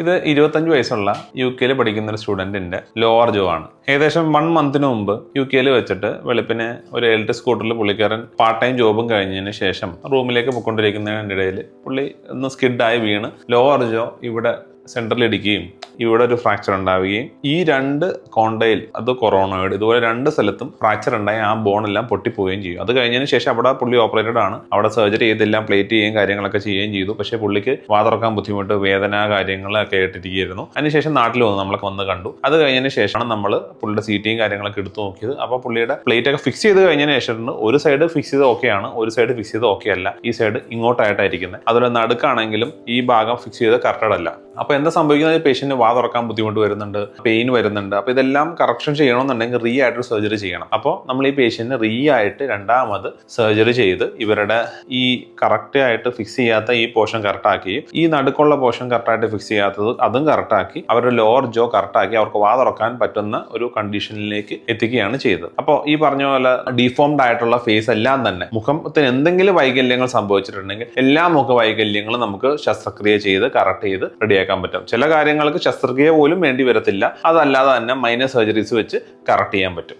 ഇത് 25 വയസ്സുള്ള UK പഠിക്കുന്ന ഒരു സ്റ്റുഡൻറ്റിൻ്റെ ലോവർ ജോ ആണ്. ഏകദേശം 1 മന്തിന് മുമ്പ് UK വെച്ചിട്ട് വെളുപ്പിന് ഒരു ഇലക്ട്രിക് സ്കൂട്ടറിൽ പുള്ളിക്കാരൻ പാർട്ട് ടൈം ജോബും കഴിഞ്ഞതിന് ശേഷം റൂമിലേക്ക് പോയിക്കൊണ്ടിരിക്കുന്നതിനിടയിൽ പുള്ളി ഒന്ന് സ്കിഡായി വീണ് ലോവർ ജോ ഇവിടെ സെൻട്രൽ ഇടിക്കുകയും ഇവിടെ ഒരു ഫ്രാക്ചർ ഉണ്ടാവുകയും ഈ 2 കോണ്ടയിൽ അത് കൊറോണോയിഡ് ഇതുപോലെ 2 സ്ഥലത്തും ഫ്രാക്ചർ ഉണ്ടായി ആ ബോണെല്ലാം പൊട്ടിപ്പോവുകയും ചെയ്യും. അത് കഴിഞ്ഞതിന് ശേഷം അവിടെ പുള്ളി ഓപ്പറേറ്റഡ് ആണ്. അവിടെ സർജറി ചെയ്തെല്ലാം പ്ലേറ്റ് ചെയ്യുകയും കാര്യങ്ങളൊക്കെ ചെയ്യുകയും ചെയ്തു. പക്ഷേ പുള്ളിക്ക് വാതുറക്കാൻ ബുദ്ധിമുട്ട്, വേദന കാര്യങ്ങളൊക്കെ ആയിട്ടിരിക്കുകയായിരുന്നു. അതിനുശേഷം നാട്ടിൽ വന്നു നമ്മളൊക്കെ വന്ന് കണ്ടു. അത് കഴിഞ്ഞതിന് ശേഷമാണ് നമ്മൾ പുള്ളിയുടെ സീറ്റിയും കാര്യങ്ങളൊക്കെ എടുത്തു നോക്കിയത്. അപ്പോൾ പുള്ളിയുടെ പ്ലേറ്റ് ഒക്കെ ഫിക്സ് ചെയ്ത് കഴിഞ്ഞതിന് ശേഷം ഒരു സൈഡ് ഫിക്സ് ചെയ്ത് ഓക്കെയാണ്, ഒരു സൈഡ് ഫിക്സ് ചെയ്ത് ഓക്കെ അല്ല. ഈ സൈഡ് ഇങ്ങോട്ടായിട്ടായിരിക്കുന്നത്. അതുപോലെ നടുക്കാണെങ്കിലും ഈ ഭാഗം ഫിക്സ് ചെയ്ത് കറക്റ്റഡ് അല്ല. അപ്പോൾ എന്താ സംഭവിക്കുന്നത്? പേഷ്യന്റ് തുറക്കാൻ ബുദ്ധിമുട്ട് വരുന്നുണ്ട്, പെയിൻ വരുന്നുണ്ട്. അപ്പോൾ ഇതെല്ലാം കറക്ഷൻ ചെയ്യണമെന്നുണ്ടെങ്കിൽ റീ ആയിട്ടൊരു സർജറി ചെയ്യണം. അപ്പോൾ നമ്മൾ ഈ പേഷ്യന്റിന് റീ ആയിട്ട് രണ്ടാമത് സർജറി ചെയ്ത് ഇവരുടെ ഈ കറക്റ്റ് ആയിട്ട് ഫിക്സ് ചെയ്യാത്ത ഈ പോർഷൻ കറക്റ്റാക്കുകയും ഈ നടുക്കുള്ള പോർഷൻ കറക്റ്റായിട്ട് ഫിക്സ് ചെയ്യാത്തത് അതും കറക്റ്റാക്കി അവരുടെ ലോവർ ജോ കറക്റ്റാക്കി അവർക്ക് തുറക്കാൻ പറ്റുന്ന ഒരു കണ്ടീഷനിലേക്ക് എത്തിക്കുകയാണ് ചെയ്തത്. അപ്പോൾ ഈ പറഞ്ഞ പോലെ ഡിഫോംഡ് ആയിട്ടുള്ള ഫേസ് എല്ലാം തന്നെ മുഖത്തിന് എന്തെങ്കിലും വൈകല്യങ്ങൾ സംഭവിച്ചിട്ടുണ്ടെങ്കിൽ എല്ലാ മുഖ വൈകല്യങ്ങളും നമുക്ക് ശസ്ത്രക്രിയ ചെയ്ത് കറക്റ്റ് ചെയ്ത് റെഡിയാക്കാൻ പറ്റും. ചില കാര്യങ്ങൾക്ക് ശസ്ത്രക്രിയ പോലും വേണ്ടി വരത്തില്ല. അതല്ലാതെ തന്നെ മൈനർ സർജറീസ് വെച്ച് കറക്റ്റ് ചെയ്യാൻ പറ്റും.